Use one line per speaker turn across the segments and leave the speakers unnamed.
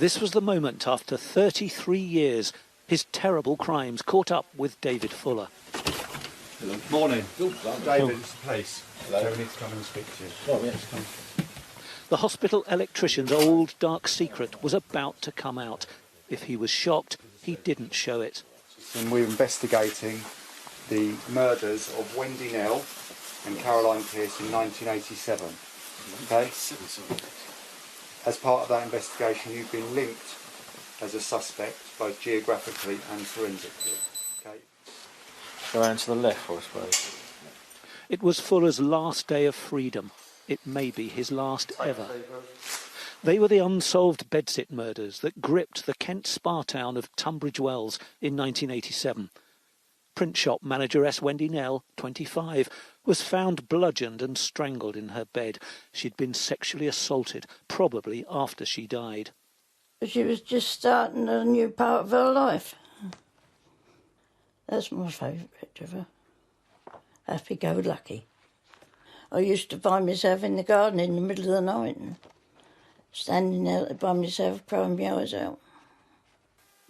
This was the moment after 33 years his terrible crimes caught up with David Fuller.
Hello. Morning. David, it's the police. Hello. We need to come and speak to you.
Oh, yes, come.
The hospital electrician's old dark secret was about to come out. If he was shocked, he didn't show it.
And we're investigating the murders of Wendy Nell and Caroline Pearce in 1987. Okay? As part of that investigation, you've been linked as a suspect, both geographically and forensically. Okay?
Go around to the left, I suppose.
It was Fuller's last day of freedom. It may be his last ever. They were the unsolved bedsit murders that gripped the Kent spa town of Tunbridge Wells in 1987. Print shop manageress Wendy Nell, 25, was found bludgeoned and strangled in her bed. She'd been sexually assaulted, probably after she died.
She was just starting a new part of her life. That's my favourite picture of her. Happy-go-lucky. I used to find myself in the garden in the middle of the night and standing there by myself crying my eyes out.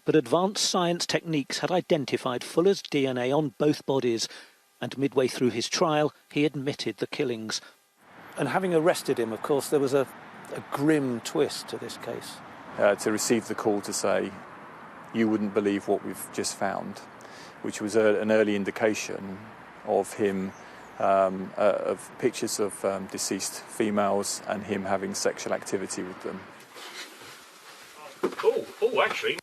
But advanced science techniques had identified Fuller's DNA on both bodies, and midway through his trial, he admitted the killings. And having arrested him, of course, there was a grim twist to this case.
To receive the call to say, you wouldn't believe what we've just found, which was an early indication of him, of pictures of deceased females and him having sexual activity with them.
Actually.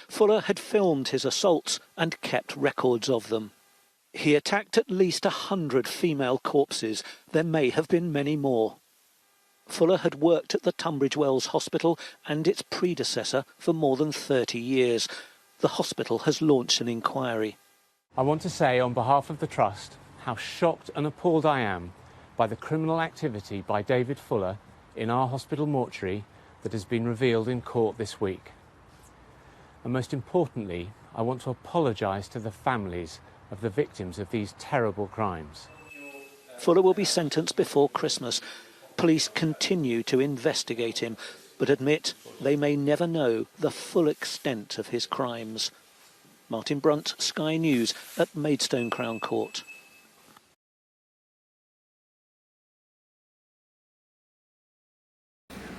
Fuller had filmed his assaults and kept records of them. He attacked at least 100 female corpses. There may have been many more. Fuller had worked at the Tunbridge Wells Hospital and its predecessor for more than 30 years. The hospital has launched an inquiry.
I want to say on behalf of the Trust how shocked and appalled I am by the criminal activity by David Fuller in our hospital mortuary that has been revealed in court this week. And most importantly, I want to apologise to the families of the victims of these terrible crimes.
Fuller will be sentenced before Christmas. Police continue to investigate him, but admit they may never know the full extent of his crimes. Martin Brunt, Sky News at Maidstone Crown Court.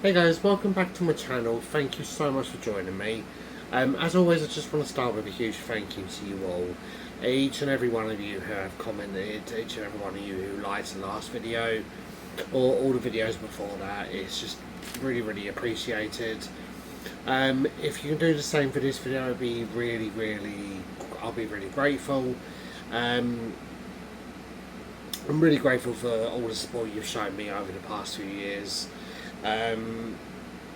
Hey guys, welcome back to my channel. Thank you so much for joining me. As always, I just want to start with a huge thank you to you all. Each and every one of you who have commented, each and every one of you who liked the last video, or all the videos before that. It's just really appreciated. If you can do the same for this video, I'll be really grateful. I'm really grateful for all the support you've shown me over the past few years. And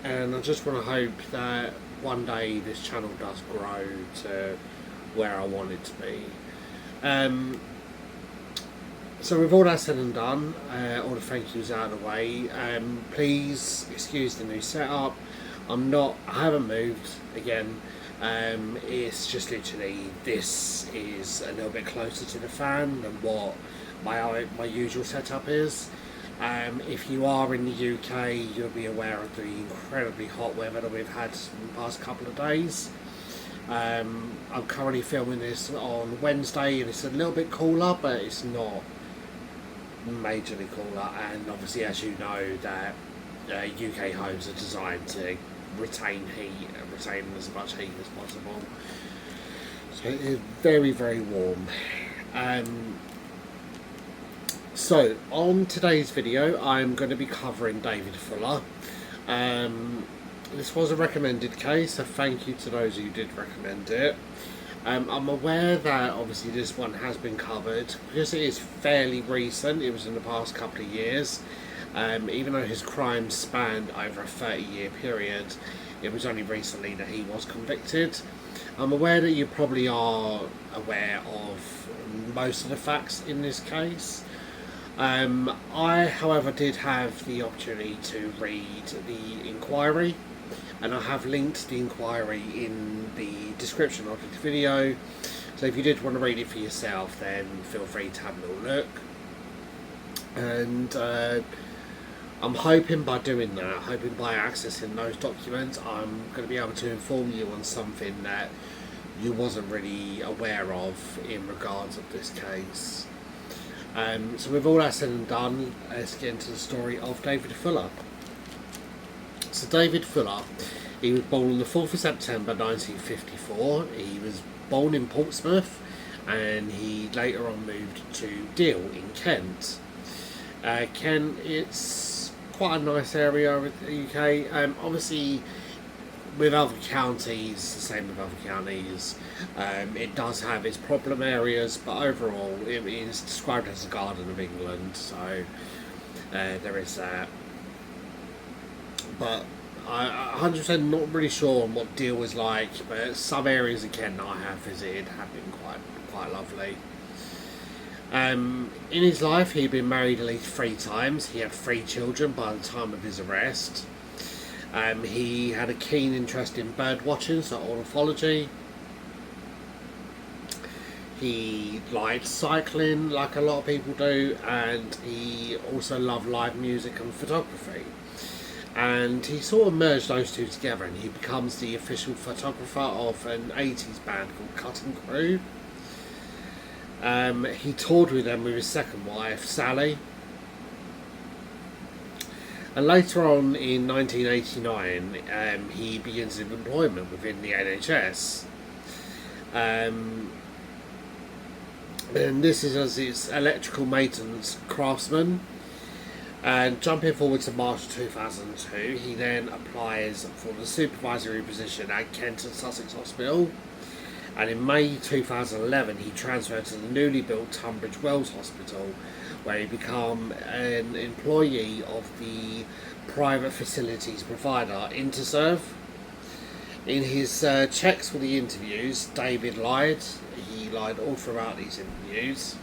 I just want to hope that one day this channel does grow to where I want it to be. So with all that said and done, all the thank yous out of the way, please excuse the new setup. I haven't moved again. It's just literally, this is a little bit closer to the fan than what my usual setup is. If you are in the UK, you'll be aware of the incredibly hot weather that we've had in the past couple of days. I'm currently filming this on Wednesday and it's a little bit cooler, but it's not majorly cooler. And obviously, as you know, that UK homes are designed to retain heat and retain as much heat as possible. So it is very warm. So on today's video, I'm going to be covering David Fuller. This was a recommended case, so thank you to those who did recommend it. I'm aware that obviously this one has been covered because it is fairly recent. It was in the past couple of years. Even though his crimes spanned over a 30-year period, it was only recently that he was convicted. I'm aware that you probably are aware of most of the facts in this case. I, however, did have the opportunity to read the inquiry, and I have linked the inquiry in the description of the video, so if you did want to read it for yourself, then feel free to have a little look. And I'm hoping by doing that, hoping by accessing those documents, I'm going to be able to inform you on something that you wasn't really aware of in regards of this case. So with all that said and done, let's get into the story of David Fuller. So David Fuller, he was born on the 4th of September 1954. He was born in Portsmouth, and he later on moved to Deal in Kent. Kent, it's quite a nice area of the UK. Obviously, with other counties, the same with other counties, it does have its problem areas, but overall it is described as the Garden of England, so there is that. But I'm 100% not really sure on what Deal is like, but some areas of Kent that I have visited have been quite lovely. In his life, he'd been married at least 3 times. He had 3 children by the time of his arrest. He had a keen interest in bird watching, so ornithology. He liked cycling, like a lot of people do, and he also loved live music and photography. And he sort of merged those two together, and he becomes the official photographer of an 80s band called Cutting Crew. He toured with them with his second wife, Sally. And later on in 1989, he begins his employment within the NHS. And this is as his electrical maintenance craftsman. And jumping forward to March 2002, he then applies for the supervisory position at Kent and Sussex Hospital. And in May 2011, he transferred to the newly built Tunbridge Wells Hospital, where he became an employee of the private facilities provider Interserve. In his checks for the interviews, David lied. He lied all throughout these interviews.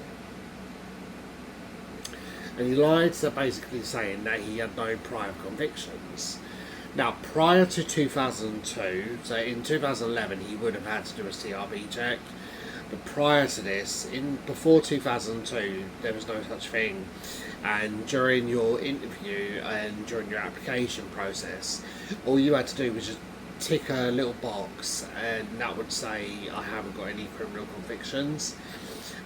And he lied, so basically saying that he had no prior convictions. Now, prior to 2002, so in 2011 he would have had to do a CRB check, but prior to this, before 2002, there was no such thing. And during your interview and during your application process, all you had to do was just tick a little box, and that would say, I haven't got any criminal convictions.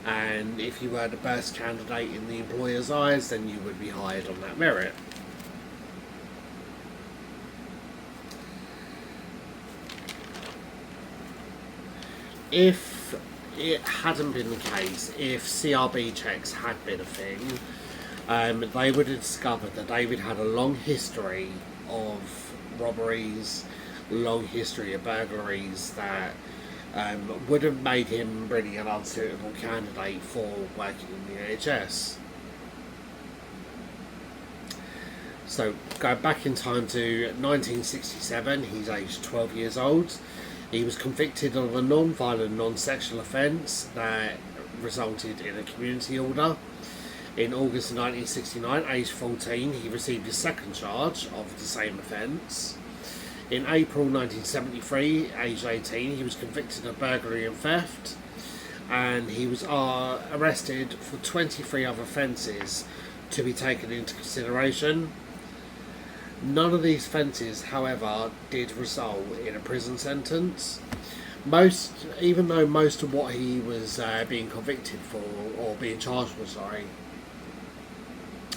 And if you were the best candidate in the employer's eyes, then you would be hired on that merit. If it hadn't been the case, if CRB checks had been a thing, they would have discovered that David had a long history of robberies, long history of burglaries that would have made him really an unsuitable candidate for working in the NHS. So, going back in time to 1967, he's aged 12 years old. He was convicted of a non-violent, non-sexual offence that resulted in a community order. In August of 1969, aged 14, he received his second charge of the same offence. In April 1973, aged 18, he was convicted of burglary and theft, and he was arrested for 23 other offences to be taken into consideration. None of these offences, however, did result in a prison sentence. Even though most of what he was being convicted for, or being charged for,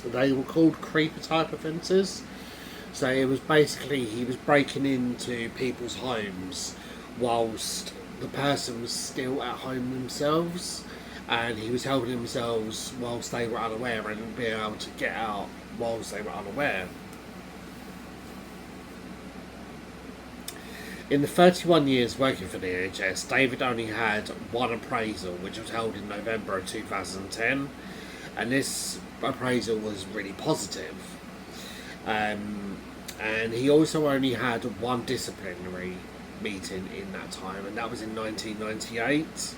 they were called creeper type offences. So it was basically, he was breaking into people's homes whilst the person was still at home themselves, and he was helping themselves whilst they were unaware and being able to get out whilst they were unaware. In the 31 years working for the NHS, David only had one appraisal, which was held in November of 2010, and this appraisal was really positive. And he also only had one disciplinary meeting in that time, and that was in 1998.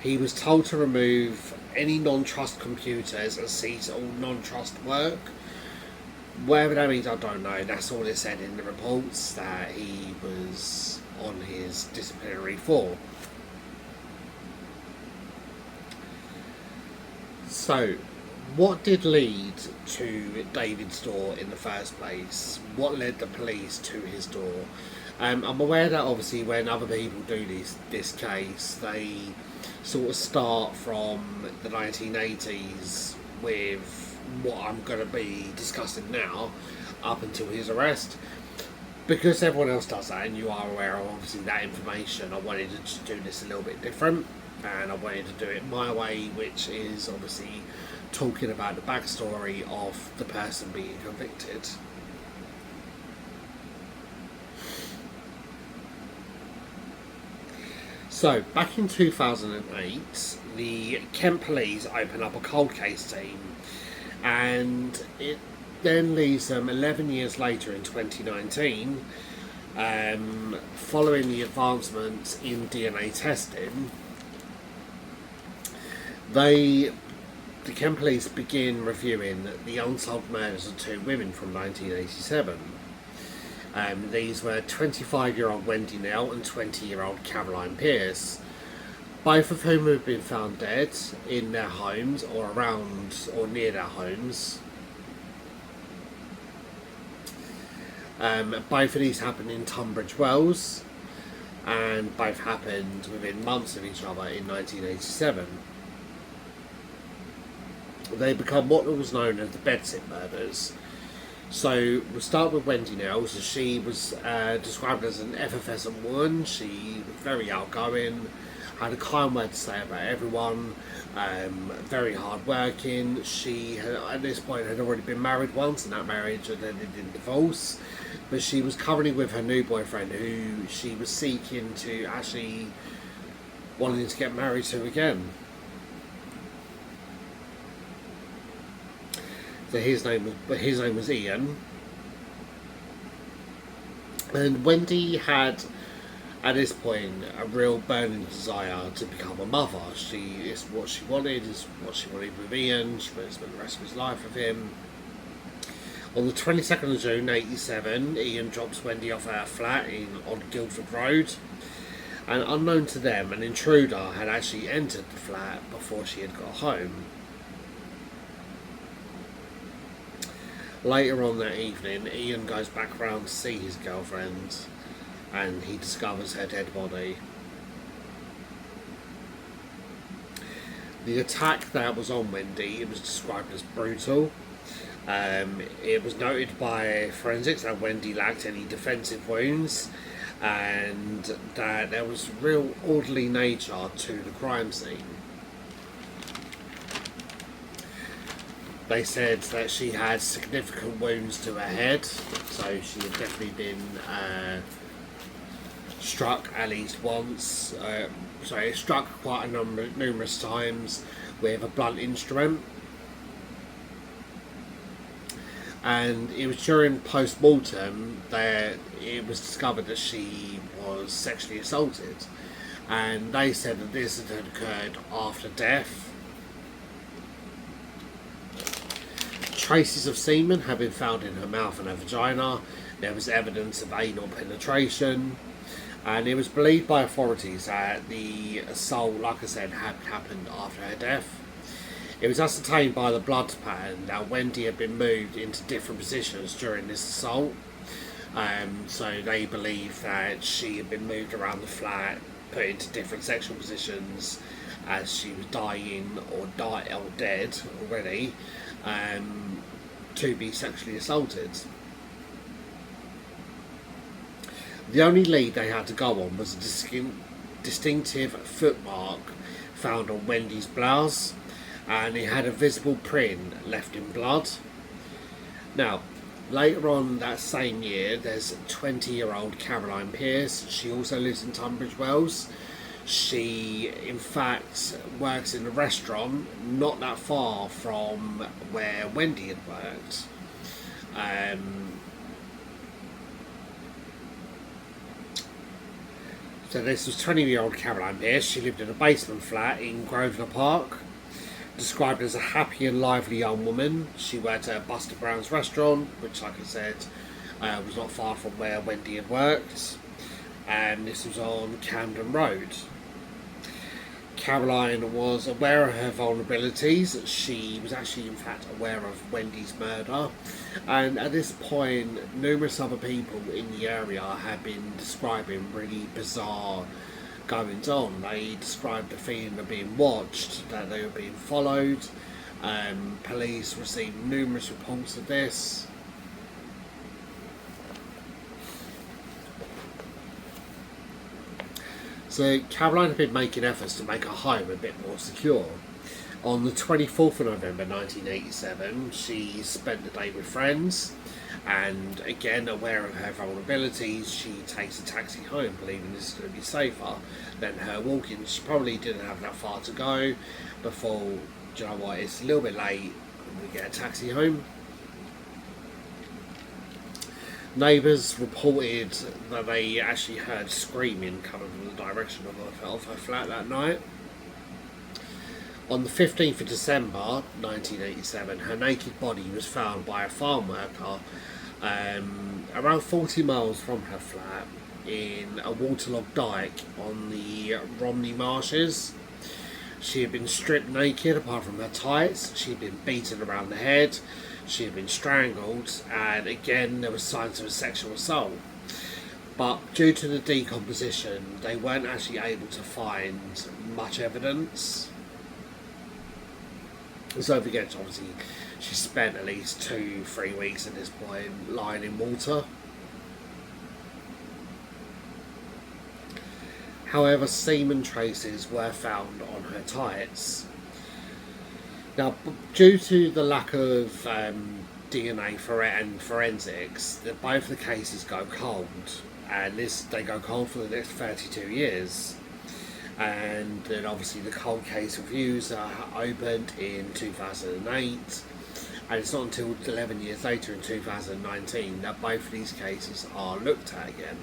He was told to remove any non-trust computers and cease all non-trust work. Whatever that means, I don't know. That's all it said in the reports that he was on his disciplinary for. So, what did lead to David's door in the first place? What led the police to his door? I'm aware that obviously when other people do this case, they sort of start from the 1980s with what I'm going to be discussing now up until his arrest. Because everyone else does that and you are aware of obviously that information, I wanted to just do this a little bit different, and I wanted to do it my way, which is obviously talking about the backstory of the person being convicted. So, back in 2008, the Kent police open up a cold case team, and it then leaves them 11 years later in 2019, following the advancements in DNA testing. The Kent police begin reviewing the unsolved murders of two women from 1987. These were 25-year-old Wendy Nell and 20-year-old Caroline Pierce, both of whom have been found dead in their homes or around or near their homes. Both of these happened in Tunbridge Wells, and both happened within months of each other in 1987. They become what was known as the bedsit murders. So we'll start with Wendy Nell. So she was described as an effervescent woman. She was very outgoing, had a kind word to say about everyone, very hard working. She had, at this point, had already been married once, and that marriage had ended in divorce. But she was currently with her new boyfriend, who she was seeking to actually wanting to get married to again. So his name was Ian, and Wendy had, at this point, a real burning desire to become a mother. It's what she wanted, is what she wanted with Ian. She wanted to spend the rest of his life with him. On the 22nd of June 1987, Ian drops Wendy off at her flat on Guildford Road, and unknown to them, an intruder had actually entered the flat before she had got home. Later on that evening, Ian goes back round to see his girlfriend, and he discovers her dead body. The attack that was on Wendy, it was described as brutal. It was noted by forensics that Wendy lacked any defensive wounds, and that there was real orderly nature to the crime scene. They said that she had significant wounds to her head, so she had definitely been struck at least once. Struck quite numerous times with a blunt instrument. And it was during post-mortem that it was discovered that she was sexually assaulted. And they said that this had occurred after death. Traces of semen had been found in her mouth and her vagina. There was evidence of anal penetration, and it was believed by authorities that the assault, like I said, had happened after her death. It was ascertained by the blood pattern that Wendy had been moved into different positions during this assault. So they believe that she had been moved around the flat, put into different sexual positions as she was dying or dead already, to be sexually assaulted. The only lead they had to go on was a distinctive footmark found on Wendy's blouse, and it had a visible print left in blood. Now, later on that same year, there's 20-year-old Caroline Pierce. She also lives in Tunbridge Wells. She, in fact, works in a restaurant not that far from where Wendy had worked. So this was 20-year-old Caroline Pierce. She lived in a basement flat in Grosvenor Park. Described as a happy and lively young woman. She worked at Buster Brown's restaurant, which, like I said, was not far from where Wendy had worked. And this was on Camden Road. Caroline was aware of her vulnerabilities. She was actually, in fact, aware of Wendy's murder. And at this point, numerous other people in the area had been describing really bizarre goings on. They described the feeling of being watched, that they were being followed. Police received numerous reports of this. So Caroline had been making efforts to make her home a bit more secure. On the 24th of November 1987, she spent the day with friends, and again, aware of her vulnerabilities, she takes a taxi home, believing this is going to be safer than her walking. She probably didn't have that far to go before, do you know what, it's a little bit late, we get a taxi home. Neighbours reported that they actually heard screaming coming from the direction of her flat that night. On the 15th of December 1987, her naked body was found by a farm worker around 40 miles from her flat in a waterlogged dike on the Romney Marshes. She had been stripped naked apart from her tights, she had been beaten around the head, she had been strangled, and again there were signs of a sexual assault. But due to the decomposition, they weren't actually able to find much evidence. So again, obviously, she spent at least 2-3 weeks at this point lying in water. However, semen traces were found on her tights. Now, due to the lack of DNA and forensics, both the cases go cold, and they go cold for the next 32 years. And then obviously the cold case reviews are opened in 2008, and it's not until 11 years later in 2019 that both of these cases are looked at again.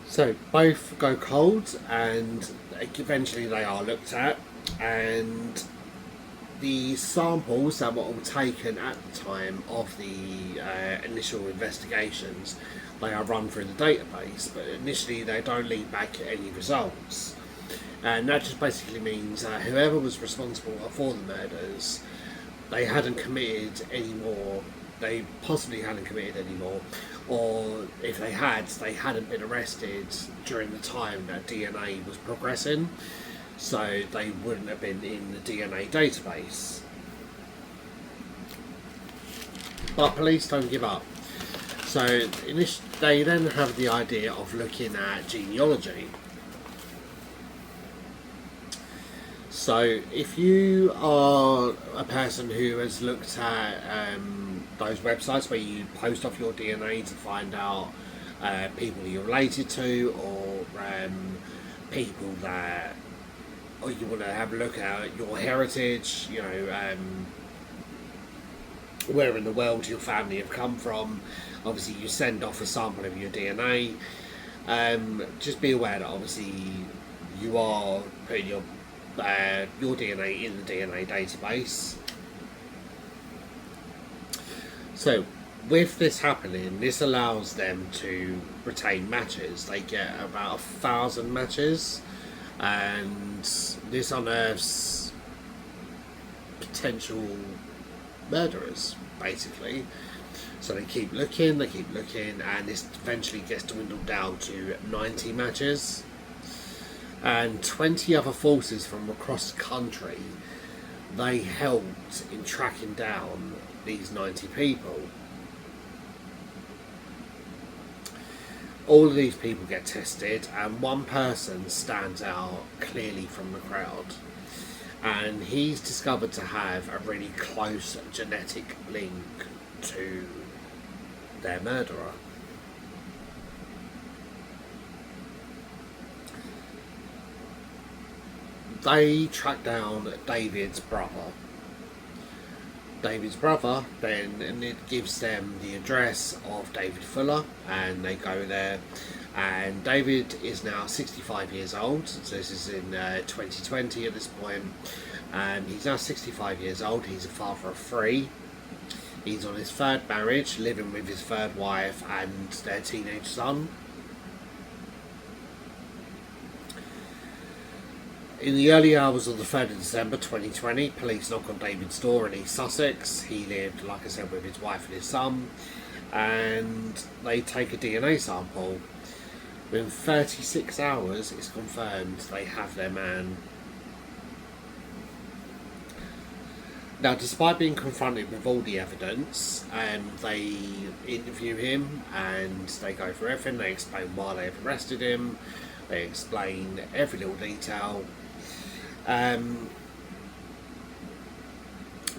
So both go cold, and eventually they are looked at, and the samples that were all taken at the time of the initial investigations, they are run through the database, but initially they don't lead back any results. And that just basically means whoever was responsible for the murders, they hadn't committed any more, they possibly hadn't committed any more, or if they hadn't been arrested during the time that DNA was progressing, so they wouldn't have been in the DNA database. But police don't give up. So they then have the idea of looking at genealogy. So if you are a person who has looked at those websites where you post off your DNA to find out people you're related to, or people that, or you want to have a look at your heritage, you know, where in the world your family have come from, obviously you send off a sample of your DNA. Just be aware that obviously you are putting your DNA in the DNA database. So with this happening, this allows them to retain matches. They get about 1,000 matches, and this unearths potential murderers, basically. So they keep looking, and this eventually gets dwindled down to 90 matches. And 20 other forces from across the country, they helped in tracking down these 90 people. All of these people get tested, and one person stands out clearly from the crowd, and he's discovered to have a really close genetic link to their murderer. They track down David's brother. David's brother then, and it gives them the address of David Fuller, and they go there, and David is now 65 years old, so this is in 2020 at this point, and he's now 65 years old. He's a father of 3. He's on his 3rd marriage, living with his 3rd wife and their teenage son. In the early hours of the 3rd of December 2020, police knocked on David's door in East Sussex. He lived, like I said, with his wife and his son, and they take a DNA sample. Within 36 hours, it's confirmed they have their man. Now, despite being confronted with all the evidence, they interview him and they go through everything. They explain why they've arrested him. They explain every little detail.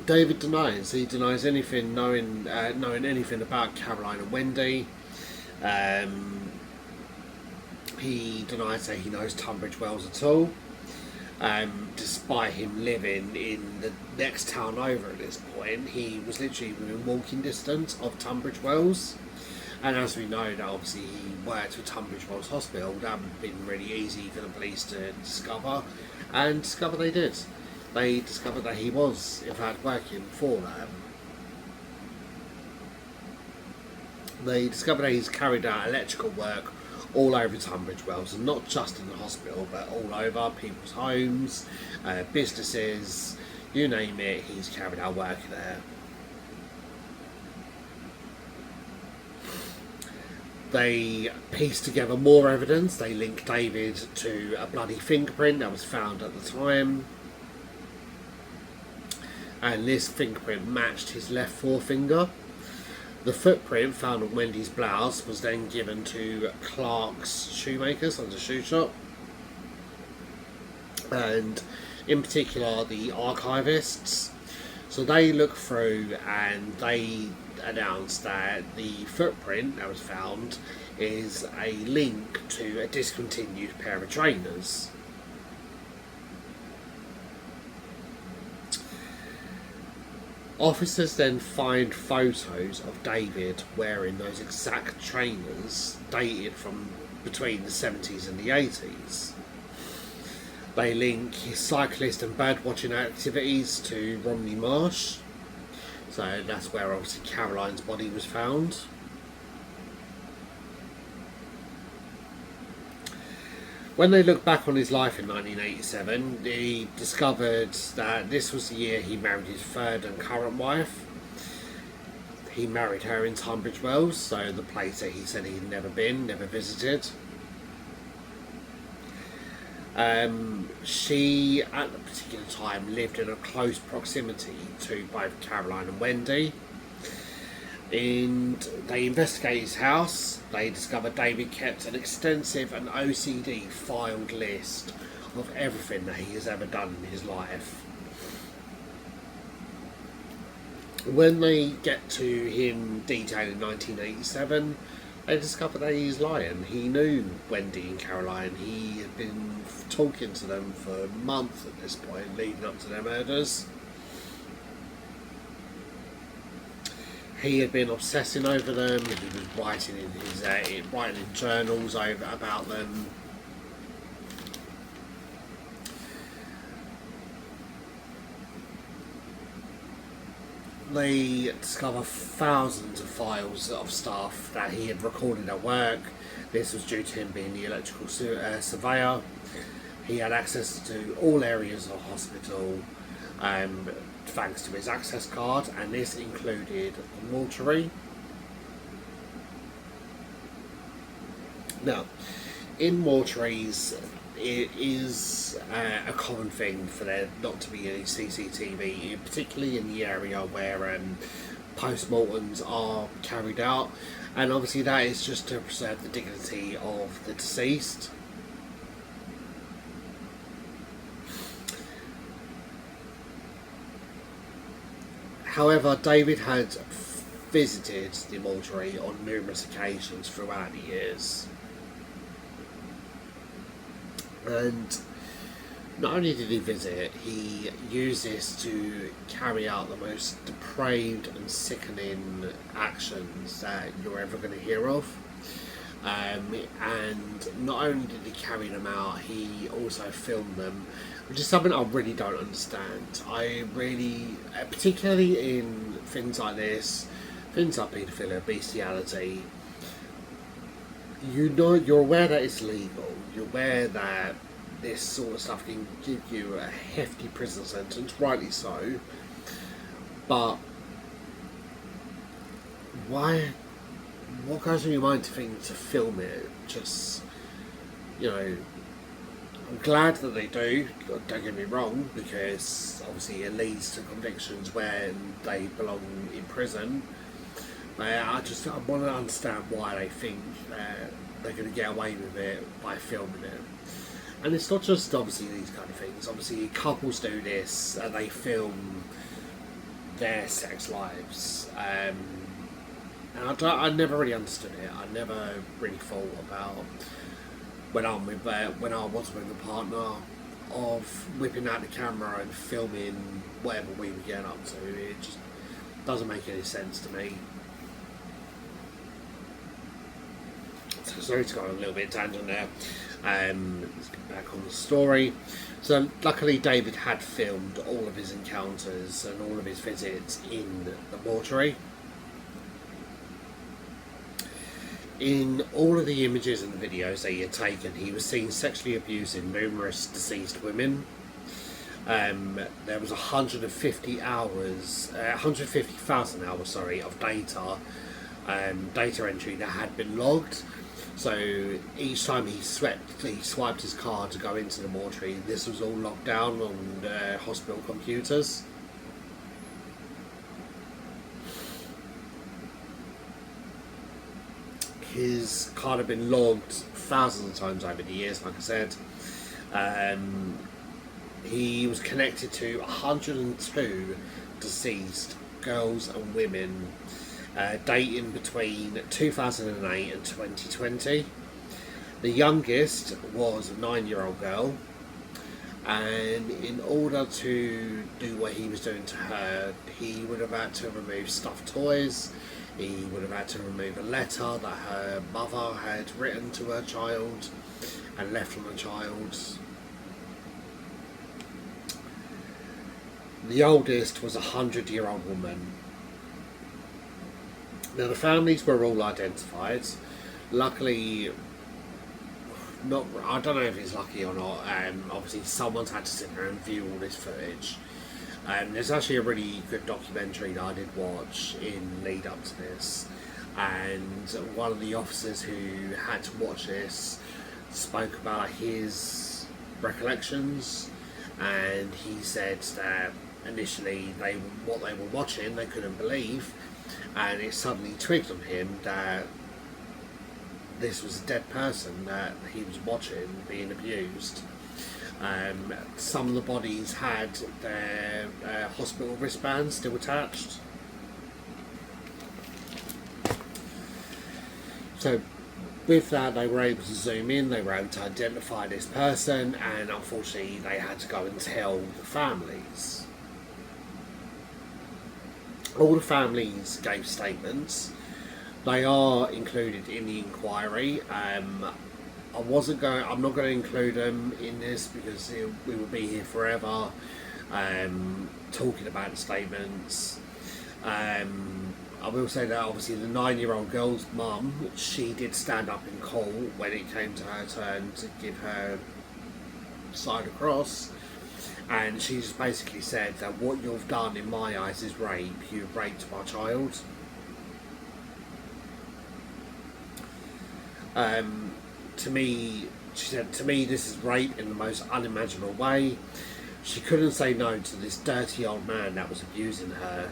David denies. He denies anything knowing anything about Caroline and Wendy. He denies that he knows Tunbridge Wells at all. Despite him living in the next town over at this point, he was literally within walking distance of Tunbridge Wells. And as we know, that obviously he worked for Tunbridge Wells Hospital. That would have been really easy for the police to discover, and discover they did. They discovered that he was, in fact, working for them. They discovered that he's carried out electrical work all over Tunbridge Wells, and not just in the hospital, but all over people's homes, businesses, you name it, he's carried out work there. They pieced together more evidence. They linked David to a bloody fingerprint that was found at the time, and this fingerprint matched his left forefinger. The footprint found on Wendy's blouse was then given to Clark's shoemakers on the shoe shop, and in particular the archivists. So they looked through and they announced that the footprint that was found is a link to a discontinued pair of trainers. Officers then find photos of David wearing those exact trainers dated from between the 70s and the 80s. They link his cyclist and birdwatching activities to Romney Marsh. So that's where obviously Caroline's body was found. When they look back on his life in 1987, they discovered that this was the year he married his third and current wife. He married her in Tunbridge Wells, so the place that he said he'd never been, never visited. She, at the particular time, lived in a close proximity to both Caroline and Wendy. And they investigate his house. They discover David kept an extensive and OCD filed list of everything that he has ever done in his life. When they get to him detailing 1987, they discover that he's lying. He knew Wendy and Caroline. He had been talking to them for months at this point, leading up to their murders. He had been obsessing over them. He was writing in his writing in journals about them. They discover thousands of files of stuff that he had recorded at work. This was due to him being the electrical surveyor. He had access to all areas of the hospital, thanks to his access card, and this included the mortuary. Now, in mortuaries, it is a common thing for there not to be any CCTV, particularly in the area where post-mortems are carried out, and obviously that is just to preserve the dignity of the deceased. However, David had visited the mortuary on numerous occasions throughout the years. And not only did he visit, he used this to carry out the most depraved and sickening actions that you're ever going to hear of. And not only did he carry them out, he also filmed them, which is something I really don't understand. I really, particularly in things like this, things like paedophilia, bestiality, you know, you're aware that it's legal. You're aware that this sort of stuff can give you a hefty prison sentence, rightly so. But why? What goes in your mind to think to film it? Just, you know, I'm glad that they do, don't get me wrong, because obviously it leads to convictions when they belong in prison. I want to understand why they think they're going to get away with it by filming it. And it's not just obviously these kind of things. Obviously couples do this and they film their sex lives. And I never really understood it. I never really thought about when I was with a partner of whipping out the camera and filming whatever we were getting up to. It just doesn't make any sense to me. So sorry to go on a little bit tangent there. Let's get back on the story. So luckily David had filmed all of his encounters and all of his visits in the mortuary. In all of the images and the videos that he had taken, he was seen sexually abusing numerous deceased women. There was 150,000 hours, of data entry that had been logged. So each time he swiped his card to go into the mortuary, this was all logged down on the hospital computers. His card had been logged thousands of times over the years, like I said. He was connected to 102 deceased girls and women dating between 2008 and 2020. The youngest was a 9-year-old girl, and in order to do what he was doing to her, he would have had to remove stuffed toys. He would have had to remove a letter that her mother had written to her child and left on the child. The oldest was a 100-year-old woman. Now the families were all identified. Luckily, I don't know if it's lucky or not. Obviously, someone's had to sit there and view all this footage. There's actually a really good documentary that I did watch in lead up to this, and one of the officers who had to watch this spoke about his recollections, and he said that initially what they were watching they couldn't believe, and it suddenly twigged on him that this was a dead person that he was watching being abused. Some of the bodies had their hospital wristbands still attached. So with that, they were able to zoom in, they were able to identify this person, and unfortunately they had to go and tell the families. All the families gave statements. They are included in the inquiry. I'm not going to include them in this because we will be here forever talking about the statements. I will say that obviously the 9-year-old girl's mum, she did stand up in court when it came to her turn to give her side across, and she just basically said that what you've done in my eyes is rape. You've raped my child. To me, she said, to me this is rape in the most unimaginable way. She couldn't say no to this dirty old man that was abusing her.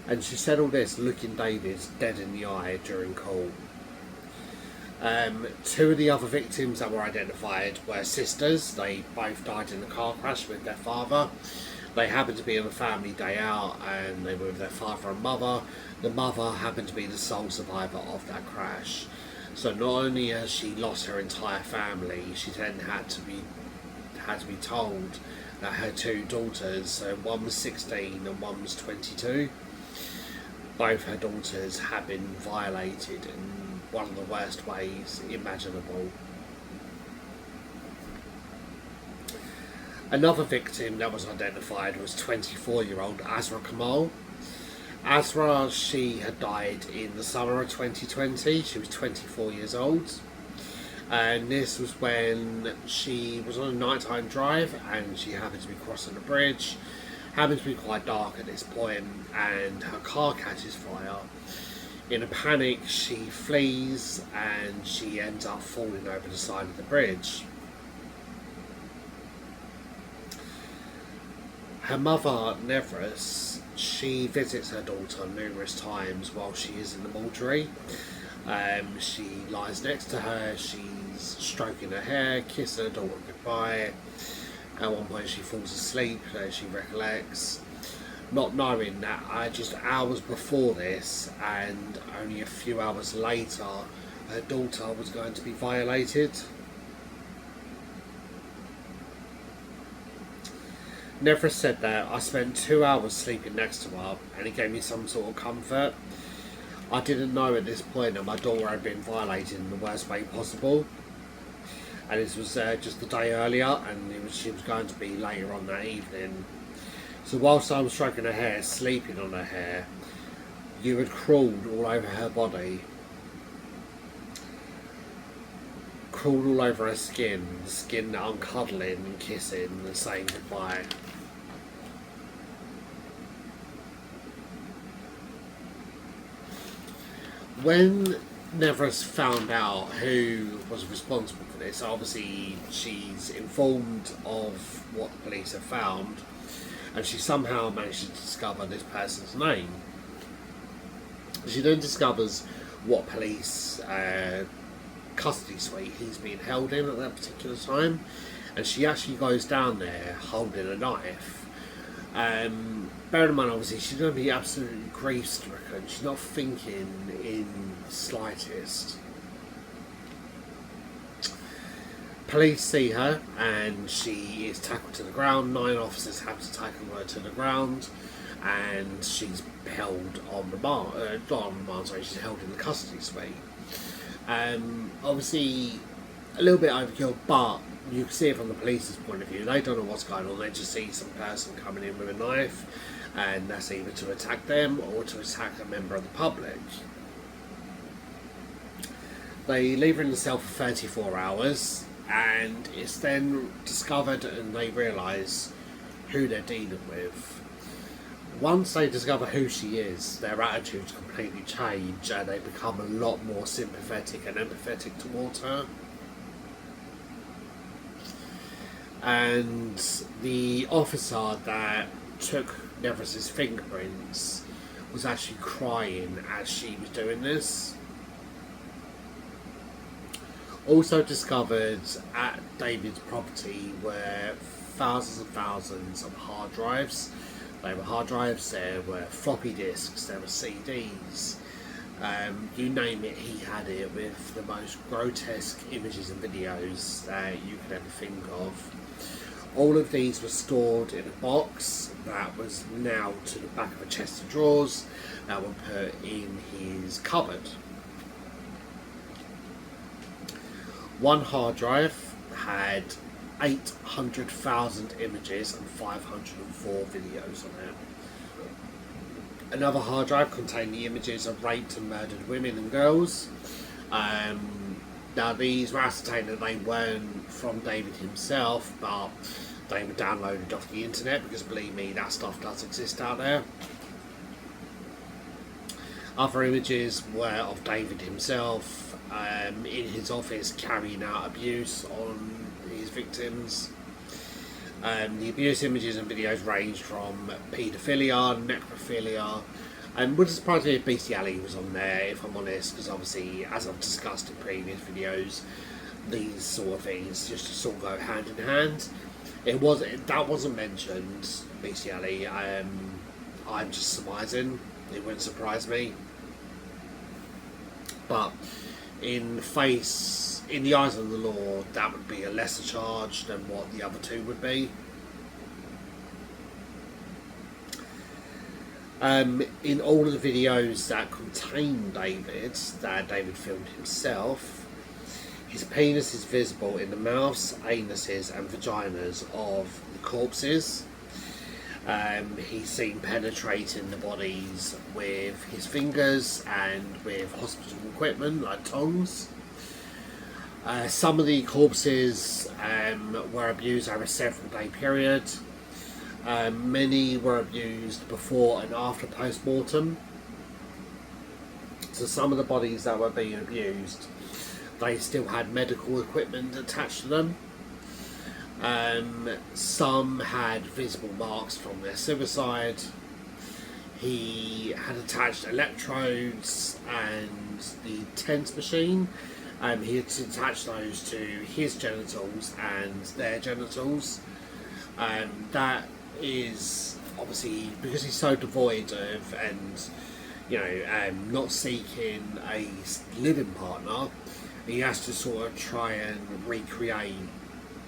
And she said all this looking David dead in the eye during court. 2 of the other victims that were identified were sisters. They both died in a car crash with their father. They happened to be on a family day out and they were with their father and mother. The mother happened to be the sole survivor of that crash. So not only has she lost her entire family, she then had to be told that her 2 daughters, one was 16 and one was 22, both her daughters had been violated in one of the worst ways imaginable. Another victim that was identified was 24-year-old Azra Kamal. Azra, she had died in the summer of 2020. She was 24 years old. And this was when she was on a nighttime drive and she happened to be crossing the bridge. Happened to be quite dark at this point, and her car catches fire. In a panic, she flees and she ends up falling over the side of the bridge. Her mother, Nevris, she visits her daughter numerous times while she is in the mortuary. She lies next to her, she's stroking her hair, kissing her daughter goodbye. At one point she falls asleep, she recollects, not knowing that just hours before this and only a few hours later her daughter was going to be violated. Nevris said that I spent 2 hours sleeping next to her and it gave me some sort of comfort. I didn't know at this point that my daughter had been violated in the worst way possible. And this was just the day earlier, and she was going to be later on that evening. So whilst I was stroking her hair, sleeping on her hair, you had crawled all over her body. Crawled all over her skin, the skin that I'm cuddling and kissing and saying goodbye. When Nevris found out who was responsible for this, obviously she's informed of what the police have found, and she somehow managed to discover this person's name. She then discovers what police custody suite he's being held in at that particular time, and she actually goes down there holding a knife. Bear in mind, obviously, she's going to be absolutely grief-stricken. She's not thinking in the slightest. Police see her, and she is tackled to the ground. 9 officers have to tackle her to the ground, and she's held on remand. Not on remand, sorry, she's held in the custody suite. Obviously, a little bit overkill, but you can see it from the police's point of view. They don't know what's going on. They just see some person coming in with a knife, and that's either to attack them or to attack a member of the public. They leave her in the cell for 34 hours, and it's then discovered and they realise who they're dealing with. Once they discover who she is, their attitudes completely change and they become a lot more sympathetic and empathetic towards her. And the officer that took Nevris's fingerprints was actually crying as she was doing this. Also discovered at David's property were thousands and thousands of hard drives. There were hard drives, there were floppy disks, there were CDs. You name it, he had it, with the most grotesque images and videos that you could ever think of. All of these were stored in a box that was nailed to the back of a chest of drawers that were put in his cupboard. One hard drive had 800,000 images and 504 videos on it. Another hard drive contained the images of raped and murdered women and girls. Now these were ascertained that they weren't from David himself, but they were downloaded off the internet, because believe me, that stuff does exist out there. Other images were of David himself in his office carrying out abuse on his victims. The abuse images and videos ranged from paedophilia, necrophilia, and would surprise me if bestiality was on there, if I'm honest, because obviously, as I've discussed in previous videos, these sort of things just sort of go hand in hand. That wasn't mentioned, bestiality. I'm just surmising. It wouldn't surprise me. But in the eyes of the law, that would be a lesser charge than what the other two would be. In all of the videos that contain David, that David filmed himself, his penis is visible in the mouths, anuses and vaginas of the corpses. He's seen penetrating the bodies with his fingers and with hospital equipment like tongs. Some of the corpses were abused over a several-day period. Many were abused before and after post-mortem. So some of the bodies that were being abused, they still had medical equipment attached to them. Some had visible marks from their suicide. He had attached electrodes and the TENS machine. He had attached those to his genitals and their genitals. That is obviously because he's so devoid of and not seeking a living partner. He has to sort of try and recreate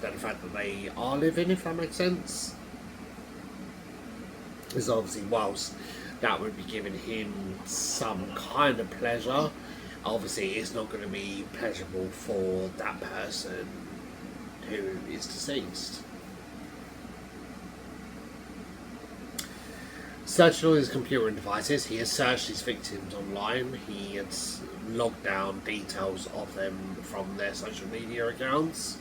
the fact that they are living, if that makes sense. Because obviously, whilst that would be giving him some kind of pleasure, obviously it's not going to be pleasurable for that person who is deceased. Searching all his computer and devices, he has searched his victims online. He had logged down details of them from their social media accounts.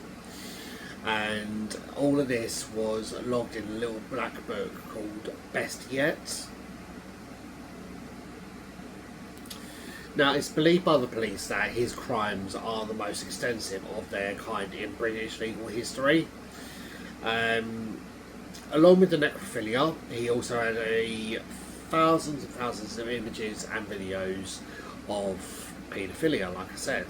And all of this was logged in a little black book called Best Yet. Now, it's believed by the police that his crimes are the most extensive of their kind in British legal history. Along with the necrophilia, he also had thousands and thousands of images and videos of paedophilia, like I said.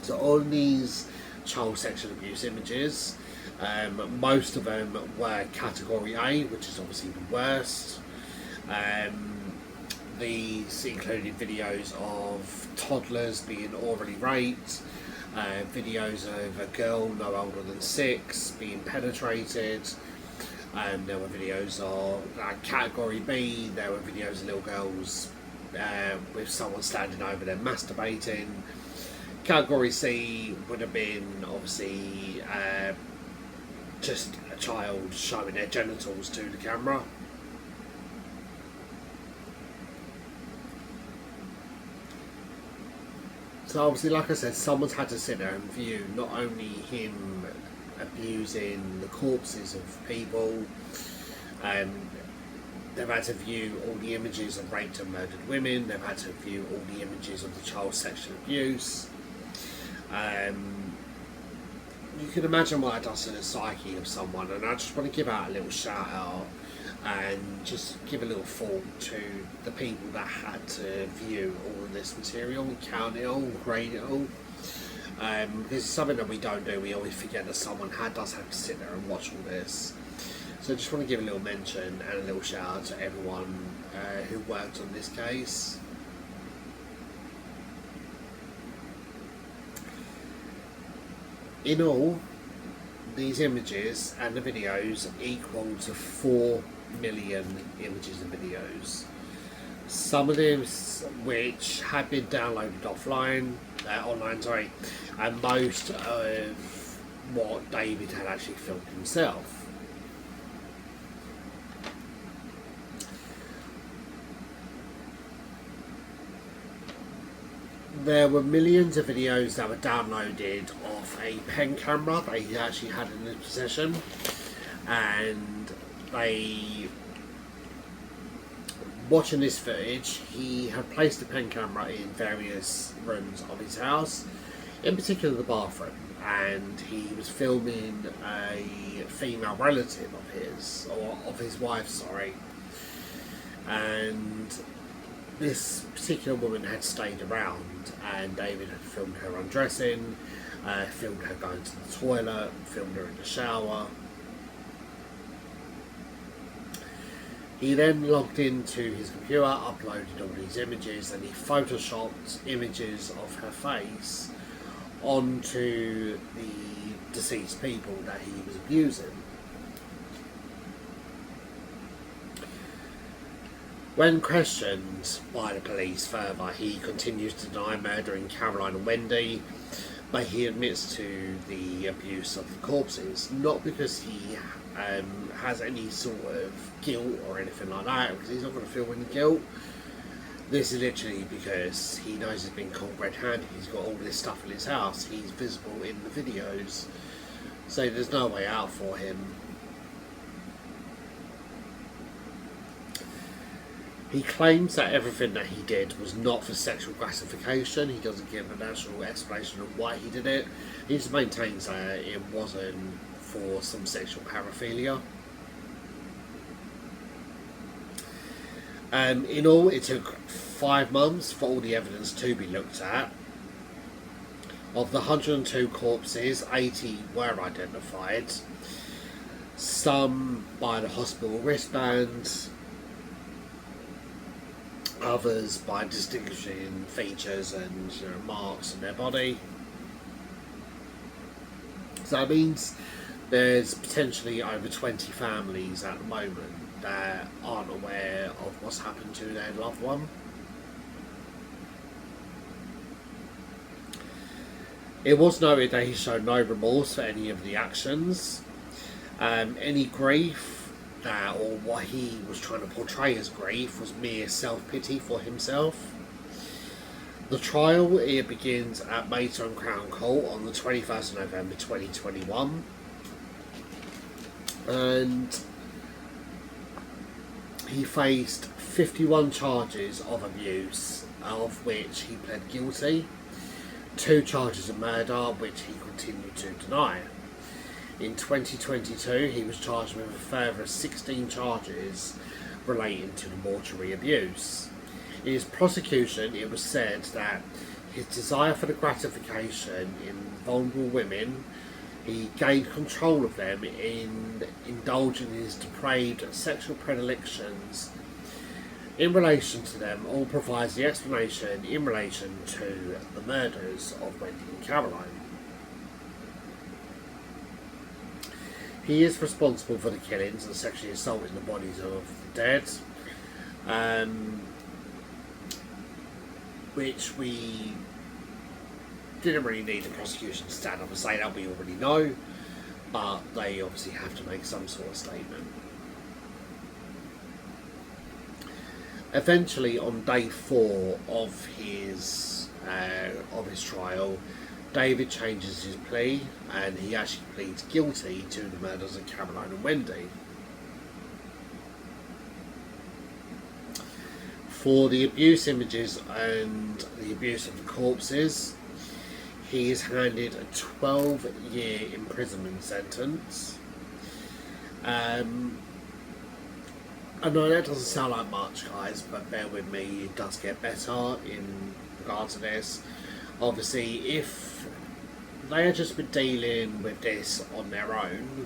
So on these child sexual abuse images, most of them were category A, which is obviously the worst. These included videos of toddlers being orally raped, videos of a girl no older than 6 being penetrated. There were videos of category B. There were videos of little girls with someone standing over them masturbating. Category C would have been obviously just a child showing their genitals to the camera. So obviously, like I said, someone's had to sit there and view not only him abusing the corpses of people, they've had to view all the images of raped and murdered women, they've had to view all the images of the child sexual abuse. You can imagine what it does to the psyche of someone, and I just want to give out a little shout out and just give a little thought to the people that had to view all of this material, count it all, grade it all. Because it's something that we don't do. We always forget that someone does have to sit there and watch all this. So I just want to give a little mention and a little shout out to everyone who worked on this case. In all, these images and the videos equal to 4 million images and videos. Some of them which had been downloaded online, and most of what David had actually filmed himself. There were millions of videos that were downloaded off a pen camera that he actually had in his possession, and watching this footage, he had placed the pen camera in various rooms of his house, in particular the bathroom, and he was filming a female relative of his, or of his wife, sorry, and this particular woman had stayed around, and David had filmed her undressing, filmed her going to the toilet, filmed her in the shower. He then logged into his computer, uploaded all these images, and he photoshopped images of her face onto the deceased people that he was abusing. When questioned by the police further, he continues to deny murdering Caroline and Wendy, but he admits to the abuse of the corpses, not because he has any sort of guilt or anything like that, because he's not going to feel any guilt. This is literally because he knows he's been caught red-handed. He's got all this stuff in his house. He's visible in the videos. So there's no way out for him. He claims that everything that he did was not for sexual gratification. He doesn't give a natural explanation of why he did it. He just maintains that it wasn't for some sexual paraphilia. In all, it took 5 months for all the evidence to be looked at. Of the 102 corpses, 80 were identified. Some by the hospital wristband, others by distinguishing features and marks on their body. So that means there's potentially over 20 families at the moment that aren't aware of what's happened to their loved one. It was noted that he showed no remorse for any of the actions. Any grief or what he was trying to portray as grief was mere self-pity for himself. The trial, it begins at Maidstone Crown Court on the 21st of November 2021. And he faced 51 charges of abuse, of which he pled guilty. 2 charges of murder, which he continued to deny. In 2022, he was charged with a further 16 charges relating to the mortuary abuse. In his prosecution, it was said that his desire for the gratification in vulnerable women, he gained control of them in indulging in his depraved sexual predilections in relation to them, all provides the explanation in relation to the murders of Wendy and Caroline. He is responsible for the killings and sexually assaulting the bodies of the dead, which we didn't really need the prosecution to stand up and say that, we already know, but they obviously have to make some sort of statement. Eventually, on day 4 of his trial, David changes his plea and he actually pleads guilty to the murders of Caroline and Wendy. For the abuse images and the abuse of the corpses, he is handed a 12-year imprisonment sentence. I know that doesn't sound like much, guys, but bear with me, it does get better in regards to this. Obviously, if they had just been dealing with this on their own,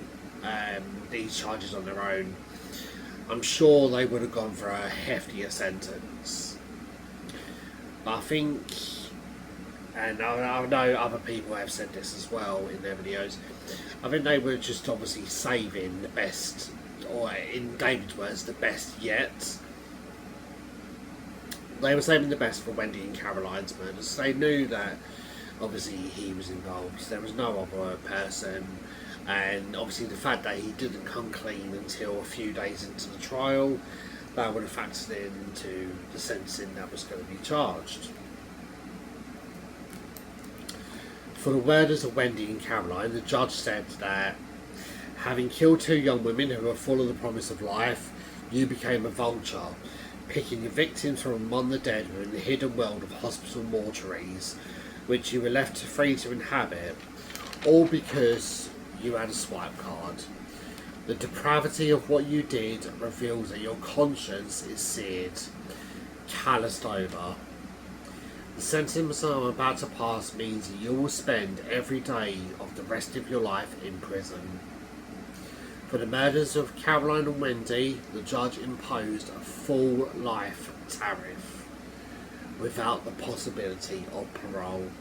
these charges on their own, I'm sure they would have gone for a heftier sentence. But I think, and I know other people have said this as well in their videos, I think they were just obviously saving the best, or in David's words, the best yet. They were saving the best for Wendy and Caroline's murders. They knew that obviously he was involved. There was no other person, and obviously the fact that he didn't come clean until a few days into the trial, that would have factored into the sentencing that was going to be charged. For the murders of Wendy and Caroline, the judge said that having killed 2 young women who were full of the promise of life, you became a vulture, picking your victims from among the dead who are in the hidden world of hospital mortuaries, which you were left free to inhabit, all because you had a swipe card. The depravity of what you did reveals that your conscience is seared, calloused over. The sentence I'm about to pass means that you will spend every day of the rest of your life in prison. For the murders of Caroline and Wendy, the judge imposed a full life tariff without the possibility of parole.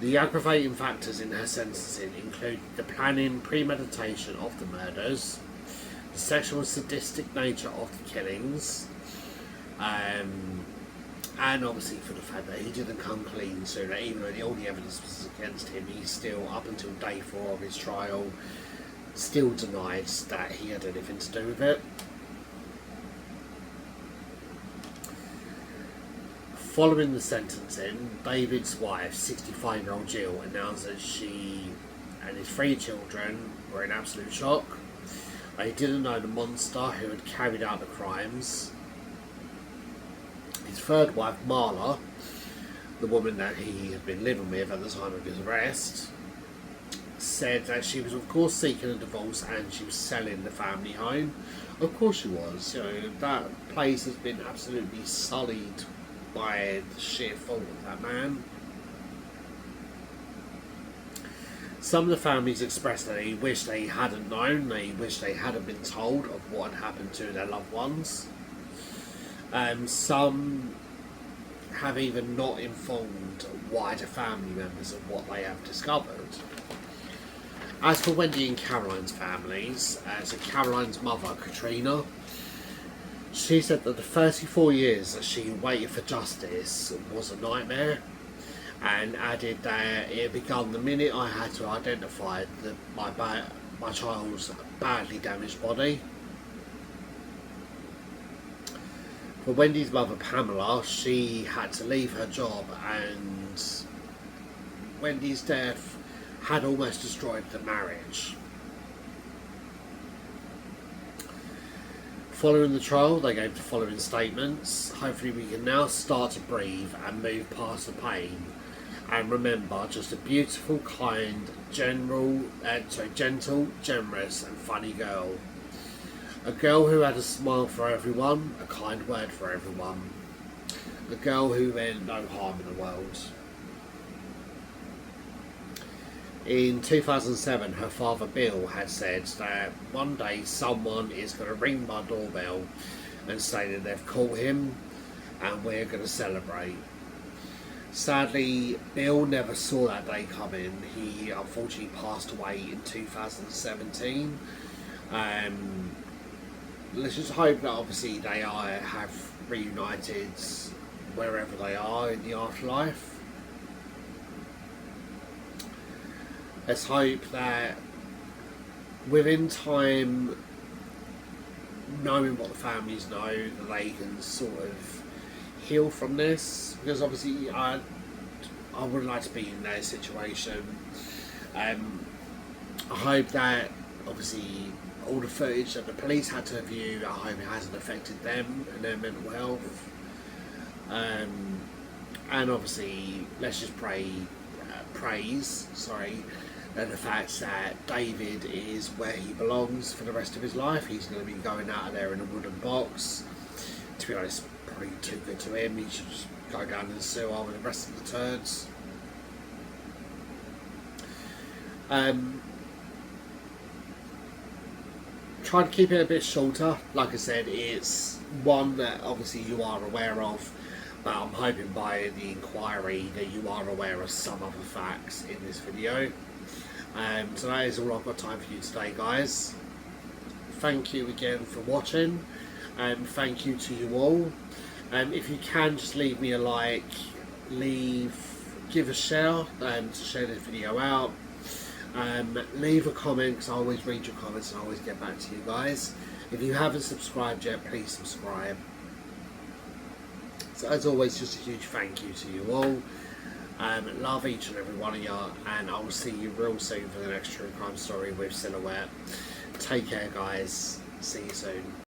The aggravating factors in her sentencing include the planning, premeditation of the murders, the sexual and sadistic nature of the killings, and obviously for the fact that he didn't come clean sooner, even though all the evidence was against him, he still, up until day 4 of his trial, still denies that he had anything to do with it. Following the sentencing, David's wife, 65-year-old Jill, announced that she and his 3 children were in absolute shock. They didn't know the monster who had carried out the crimes. His 3rd wife, Marla, the woman that he had been living with at the time of his arrest, said that she was of course seeking a divorce and she was selling the family home. Of course she was. You know, that place has been absolutely sullied by the sheer fault of that man. Some of the families expressed that they wish they hadn't known, they wish they hadn't been told of what had happened to their loved ones. Some have even not informed wider family members of what they have discovered. As for Wendy and Caroline's families, so Caroline's mother, Katrina, she said that the 34 years that she waited for justice was a nightmare, and added that it had begun the minute I had to identify my child's badly damaged body. For Wendy's mother, Pamela, she had to leave her job, and Wendy's death had almost destroyed the marriage. Following the trial, they gave the following statements. Hopefully we can now start to breathe and move past the pain and remember just a beautiful, kind, gentle, generous and funny girl. A girl who had a smile for everyone, a kind word for everyone. A girl who meant no harm in the world. In 2007, her father Bill had said that one day someone is going to ring my doorbell and say that they've caught him and we're going to celebrate. Sadly, Bill never saw that day coming. He unfortunately passed away in 2017. Let's just hope that obviously they have reunited wherever they are in the afterlife. Let's hope that within time, knowing what the families know, that they can sort of heal from this. Because obviously I wouldn't like to be in their situation. I hope that obviously all the footage that the police had to view, I hope it hasn't affected them and their mental health. And obviously let's just praise and the fact that David is where he belongs for the rest of his life. He's going to be going out of there in a wooden box. To be honest, probably too good to him. He should just go down in the sewer with the rest of the turds. Try to keep it a bit shorter. Like I said, it's one that obviously you are aware of, but I'm hoping by the inquiry that you are aware of some other facts in this video. So that is all I've got time for you today, guys. Thank you again for watching, and thank you to you all. If you can, just leave me a like, give a share to share this video out. Leave a comment, because I always read your comments and I always get back to you guys. If you haven't subscribed yet, please subscribe. So as always, just a huge thank you to you all. Love each and every one of you, and I will see you real soon for the next true crime story with Silhouette. Take care, guys. See you soon.